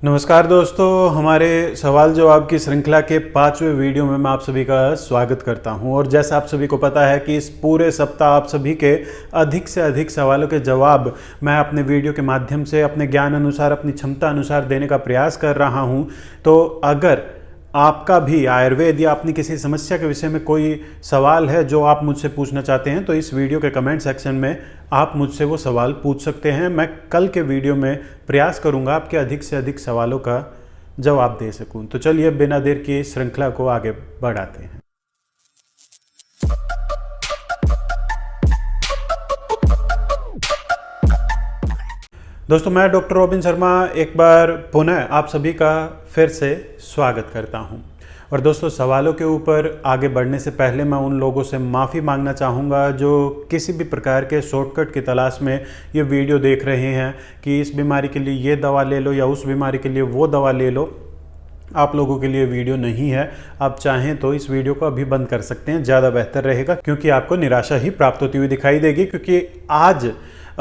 नमस्कार दोस्तों, हमारे सवाल जवाब की श्रृंखला के 5वें वीडियो में मैं आप सभी का स्वागत करता हूं। और जैसा आप सभी को पता है कि इस पूरे सप्ताह आप सभी के अधिक से अधिक सवालों के जवाब मैं अपने वीडियो के माध्यम से अपने ज्ञान अनुसार, अपनी क्षमता अनुसार देने का प्रयास कर रहा हूं। तो अगर आपका भी आयुर्वेद या अपनी किसी समस्या के विषय में कोई सवाल है जो आप मुझसे पूछना चाहते हैं, तो इस वीडियो के कमेंट सेक्शन में आप मुझसे वो सवाल पूछ सकते हैं। मैं कल के वीडियो में प्रयास करूंगा आपके अधिक से अधिक सवालों का जवाब दे सकूं। तो चलिए बिना देर की श्रृंखला को आगे बढ़ाते हैं। दोस्तों, मैं डॉक्टर रोबिन शर्मा एक बार पुनः आप सभी का फिर से स्वागत करता हूं। और दोस्तों, सवालों के ऊपर आगे बढ़ने से पहले मैं उन लोगों से माफ़ी मांगना चाहूँगा जो किसी भी प्रकार के शॉर्टकट की तलाश में ये वीडियो देख रहे हैं कि इस बीमारी के लिए ये दवा ले लो या उस बीमारी के लिए वो दवा ले लो। आप लोगों के लिए वीडियो नहीं है। आप चाहें तो इस वीडियो को अभी बंद कर सकते हैं, ज़्यादा बेहतर रहेगा, क्योंकि आपको निराशा ही प्राप्त होती हुई दिखाई देगी। क्योंकि आज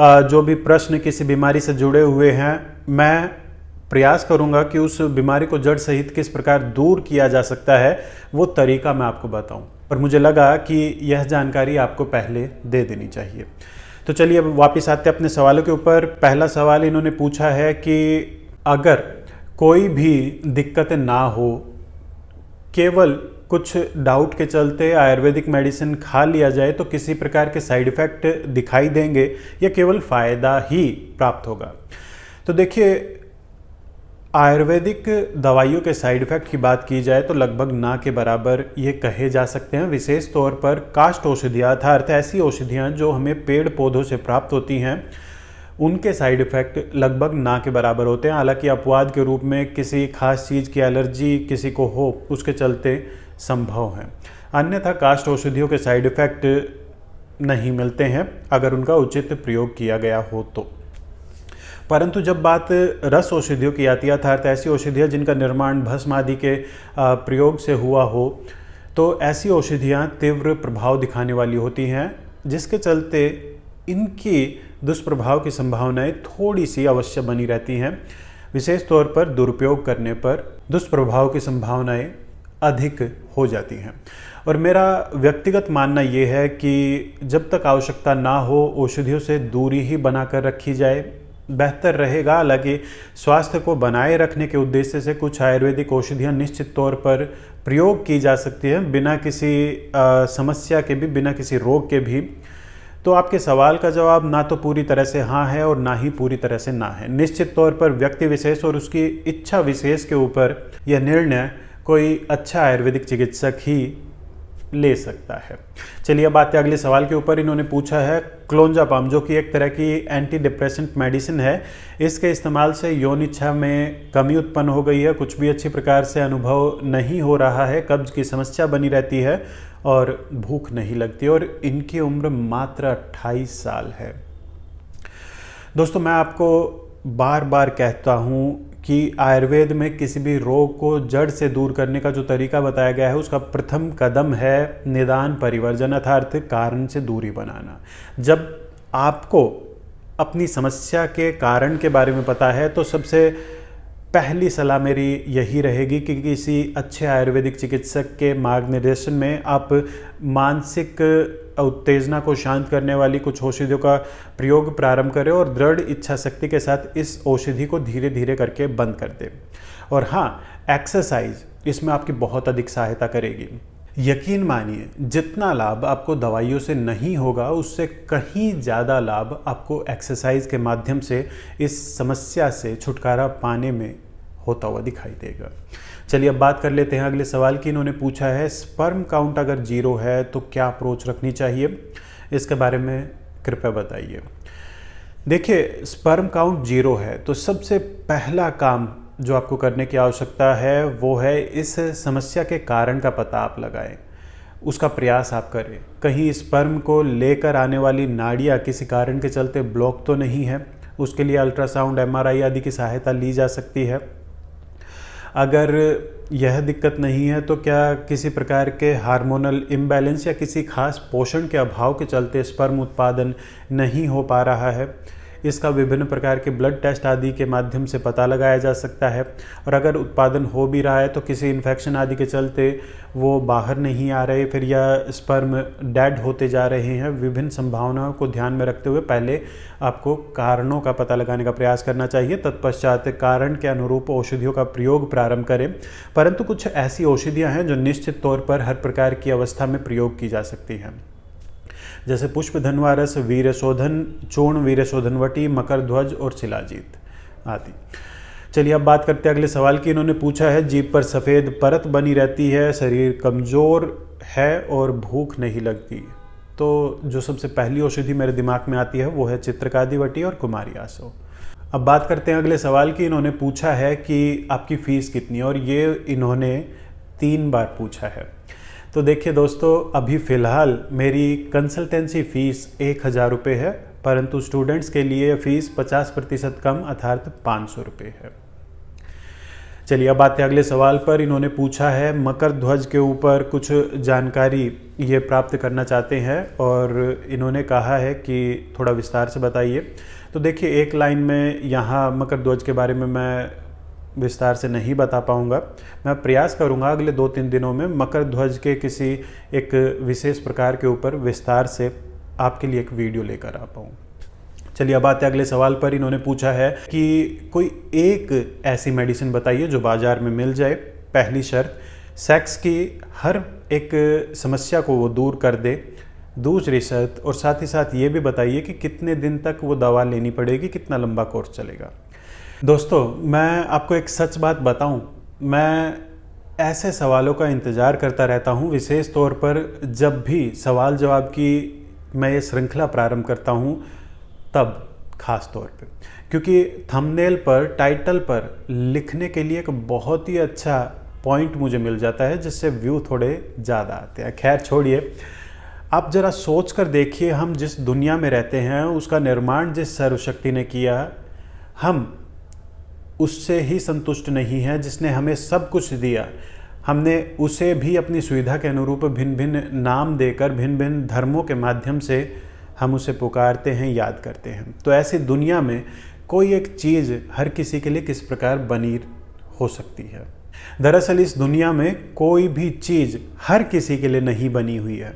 जो भी प्रश्न किसी बीमारी से जुड़े हुए हैं, मैं प्रयास करूंगा कि उस बीमारी को जड़ सहित किस प्रकार दूर किया जा सकता है वो तरीका मैं आपको बताऊं। पर मुझे लगा कि यह जानकारी आपको पहले दे देनी चाहिए। तो चलिए अब वापस आते हैं अपने सवालों के ऊपर। पहला सवाल इन्होंने पूछा है कि अगर कोई भी दिक्कत ना हो, केवल कुछ डाउट के चलते आयुर्वेदिक मेडिसिन खा लिया जाए तो किसी प्रकार के साइड इफ़ेक्ट दिखाई देंगे या केवल फ़ायदा ही प्राप्त होगा। तो देखिए, आयुर्वेदिक दवाइयों के साइड इफ़ेक्ट की बात की जाए तो लगभग ना के बराबर ये कहे जा सकते हैं। विशेष तौर पर काष्ठ औषधियाँ अर्थात ऐसी औषधियाँ जो हमें पेड़ पौधों से प्राप्त होती हैं, उनके साइड इफ़ेक्ट लगभग ना के बराबर होते हैं। हालांकि अपवाद के रूप में किसी खास चीज़ की एलर्जी किसी को हो, उसके चलते संभव है। अन्यथा काष्ठ औषधियों के साइड इफ़ेक्ट नहीं मिलते हैं अगर उनका उचित प्रयोग किया गया हो तो। परंतु जब बात रस औषधियों की आती है, अर्थात ऐसी औषधियाँ जिनका निर्माण भस्म आदि के प्रयोग से हुआ हो, तो ऐसी औषधियाँ तीव्र प्रभाव दिखाने वाली होती हैं, जिसके चलते इनकी दुष्प्रभाव की संभावनाएं थोड़ी सी अवश्य बनी रहती हैं। विशेष तौर पर दुरुपयोग करने पर दुष्प्रभाव की संभावनाएं अधिक हो जाती हैं। और मेरा व्यक्तिगत मानना ये है कि जब तक आवश्यकता ना हो, औषधियों से दूरी ही बनाकर रखी जाए, बेहतर रहेगा। हालांकि स्वास्थ्य को बनाए रखने के उद्देश्य से कुछ आयुर्वेदिक औषधियाँ निश्चित तौर पर प्रयोग की जा सकती हैं, बिना किसी समस्या के भी, बिना किसी रोग के भी। तो आपके सवाल का जवाब ना तो पूरी तरह से हाँ है और ना ही पूरी तरह से ना है। निश्चित तौर पर व्यक्ति विशेष और उसकी इच्छा विशेष के ऊपर यह निर्णय कोई अच्छा आयुर्वेदिक चिकित्सक ही ले सकता है। चलिए अब आते हैं अगले सवाल के ऊपर। इन्होंने पूछा है क्लोंजापाम, जो कि एक तरह की एंटी डिप्रेसेंट मेडिसिन है। इसके इस्तेमाल से यौन इच्छा में कमी उत्पन्न हो गई है, कुछ भी अच्छी प्रकार से अनुभव नहीं हो रहा है, कब्ज की समस्या बनी रहती है और भूख नहीं लगती, और इनकी उम्र मात्र 28 साल है। दोस्तों, मैं आपको बार बार कहता हूँ कि आयुर्वेद में किसी भी रोग को जड़ से दूर करने का जो तरीका बताया गया है, उसका प्रथम कदम है निदान परिवर्जन, अर्थात कारण से दूरी बनाना। जब आपको अपनी समस्या के कारण के बारे में पता है तो सबसे पहली सलाह मेरी यही रहेगी कि किसी अच्छे आयुर्वेदिक चिकित्सक के मार्गनिर्देशन में आप मानसिक उत्तेजना को शांत करने वाली कुछ औषधियों का प्रयोग प्रारंभ करें और दृढ़ इच्छा शक्ति के साथ इस औषधि को धीरे धीरे करके बंद कर दें। और हाँ, एक्सरसाइज इसमें आपकी बहुत अधिक सहायता करेगी। यकीन मानिए, जितना लाभ आपको दवाइयों से नहीं होगा, उससे कहीं ज़्यादा लाभ आपको एक्सरसाइज के माध्यम से इस समस्या से छुटकारा पाने में होता हुआ दिखाई देगा। चलिए अब बात कर लेते हैं अगले सवाल की। इन्होंने पूछा है स्पर्म काउंट अगर 0 है तो क्या अप्रोच रखनी चाहिए, इसके बारे में कृपया बताइए। देखिए, स्पर्म काउंट 0 है तो सबसे पहला काम जो आपको करने की आवश्यकता है वो है इस समस्या के कारण का पता आप लगाएं, उसका प्रयास आप करें। कहीं स्पर्म को लेकर आने वाली नाड़ियाँ किसी कारण के चलते ब्लॉक तो नहीं है, उसके लिए अल्ट्रासाउंड, MRI आदि की सहायता ली जा सकती है। अगर यह दिक्कत नहीं है तो क्या किसी प्रकार के हार्मोनल इम्बैलेंस या किसी खास पोषण के अभाव के चलते स्पर्म उत्पादन नहीं हो पा रहा है, इसका विभिन्न प्रकार के ब्लड टेस्ट आदि के माध्यम से पता लगाया जा सकता है। और अगर उत्पादन हो भी रहा है तो किसी इन्फेक्शन आदि के चलते वो बाहर नहीं आ रहे फिर या स्पर्म डेड होते जा रहे हैं, विभिन्न संभावनाओं को ध्यान में रखते हुए पहले आपको कारणों का पता लगाने का प्रयास करना चाहिए। तत्पश्चात कारण के अनुरूप औषधियों का प्रयोग प्रारंभ करें। परंतु कुछ ऐसी औषधियां हैं जो निश्चित तौर पर हर प्रकार की अवस्था में प्रयोग की जा सकती हैं, जैसे पुष्प धनवारस, वीर्यशोधन चूर्ण, वीर्यशोधनवटी, मकर ध्वज और शिलाजीत आदि। चलिए अब बात करते हैं अगले सवाल की। इन्होंने पूछा है जीभ पर सफ़ेद परत बनी रहती है, शरीर कमज़ोर है और भूख नहीं लगती। तो जो सबसे पहली औषधि मेरे दिमाग में आती है वो है चित्रकादिवटी और कुमारी आसव। अब बात करते हैं अगले सवाल की। इन्होंने पूछा है कि आपकी फ़ीस कितनी है, और ये इन्होंने 3 बार पूछा है। तो देखिए दोस्तों, अभी फ़िलहाल मेरी कंसल्टेंसी फ़ीस 1000 रुपये है, परंतु स्टूडेंट्स के लिए फ़ीस 50% कम अर्थात 500 रुपये है। चलिए अब आते हैं अगले सवाल पर। इन्होंने पूछा है मकर ध्वज के ऊपर कुछ जानकारी ये प्राप्त करना चाहते हैं, और इन्होंने कहा है कि थोड़ा विस्तार से बताइए। तो देखिए, एक लाइन में यहाँ मकर ध्वज के बारे में मैं विस्तार से नहीं बता पाऊँगा। मैं प्रयास करूँगा अगले 2-3 दिनों में मकर ध्वज के किसी एक विशेष प्रकार के ऊपर विस्तार से आपके लिए एक वीडियो लेकर आ पाऊँ। चलिए अब आते हैं अगले सवाल पर। इन्होंने पूछा है कि कोई एक ऐसी मेडिसिन बताइए जो बाज़ार में मिल जाए। पहली शर्त, सेक्स की हर एक समस्या को वो दूर कर दे। दूसरी शर्त, और साथ ही साथ ये भी बताइए कि कितने दिन तक वो दवा लेनी पड़ेगी, कितना लंबा कोर्स चलेगा। दोस्तों, मैं आपको एक सच बात बताऊं, मैं ऐसे सवालों का इंतज़ार करता रहता हूं, विशेष तौर पर जब भी सवाल जवाब की मैं ये श्रृंखला प्रारंभ करता हूं, तब ख़ास तौर पे, क्योंकि थंबनेल पर, टाइटल पर लिखने के लिए एक बहुत ही अच्छा पॉइंट मुझे मिल जाता है, जिससे व्यू थोड़े ज़्यादा आते हैं। खैर छोड़िए, आप ज़रा सोच कर देखिए, हम जिस दुनिया में रहते हैं उसका निर्माण जिस सर्वशक्ति ने किया, हम उससे ही संतुष्ट नहीं हैं जिसने हमें सब कुछ दिया। हमने उसे भी अपनी सुविधा के अनुरूप भिन्न भिन्न नाम देकर, भिन्न भिन्न धर्मों के माध्यम से हम उसे पुकारते हैं, याद करते हैं। तो ऐसी दुनिया में कोई एक चीज़ हर किसी के लिए किस प्रकार बनी हो सकती है। दरअसल इस दुनिया में कोई भी चीज़ हर किसी के लिए नहीं बनी हुई है।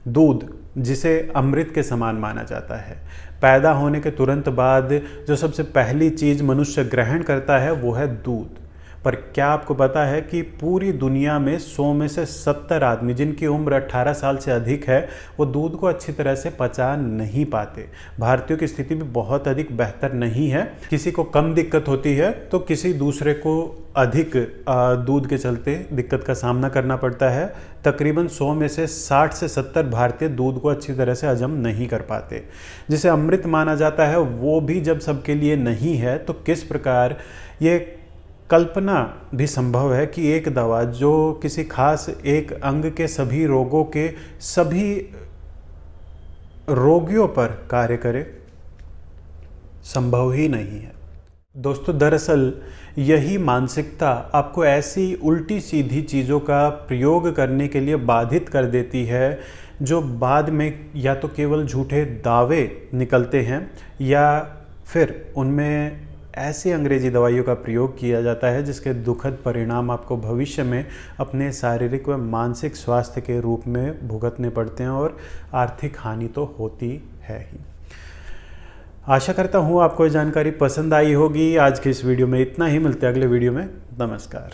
दूध, जिसे अमृत के समान माना जाता है, पैदा होने के तुरंत बाद जो सबसे पहली चीज़ मनुष्य ग्रहण करता है वो है दूध। पर क्या आपको पता है कि पूरी दुनिया में 100 में से 70 आदमी जिनकी उम्र 18 साल से अधिक है, वो दूध को अच्छी तरह से पचा नहीं पाते। भारतीयों की स्थिति भी बहुत अधिक बेहतर नहीं है। किसी को कम दिक्कत होती है तो किसी दूसरे को अधिक दूध के चलते दिक्कत का सामना करना पड़ता है। तकरीबन 100 में से 60 से 70 भारतीय दूध को अच्छी तरह से हजम नहीं कर पाते। जिसे अमृत माना जाता है वो भी जब सबके लिए नहीं है, तो किस प्रकार ये कल्पना भी संभव है कि एक दवा जो किसी खास एक अंग के सभी रोगों के सभी रोगियों पर कार्य करे? संभव ही नहीं है। दोस्तों, दरअसल यही मानसिकता आपको ऐसी उल्टी सीधी चीज़ों का प्रयोग करने के लिए बाधित कर देती है, जो बाद में या तो केवल झूठे दावे निकलते हैं या फिर उनमें ऐसी अंग्रेजी दवाइयों का प्रयोग किया जाता है जिसके दुखद परिणाम आपको भविष्य में अपने शारीरिक व मानसिक स्वास्थ्य के रूप में भुगतने पड़ते हैं, और आर्थिक हानि तो होती है ही। आशा करता हूँ आपको ये जानकारी पसंद आई होगी। आज की इस वीडियो में इतना ही। मिलते हैं अगले वीडियो में। नमस्कार।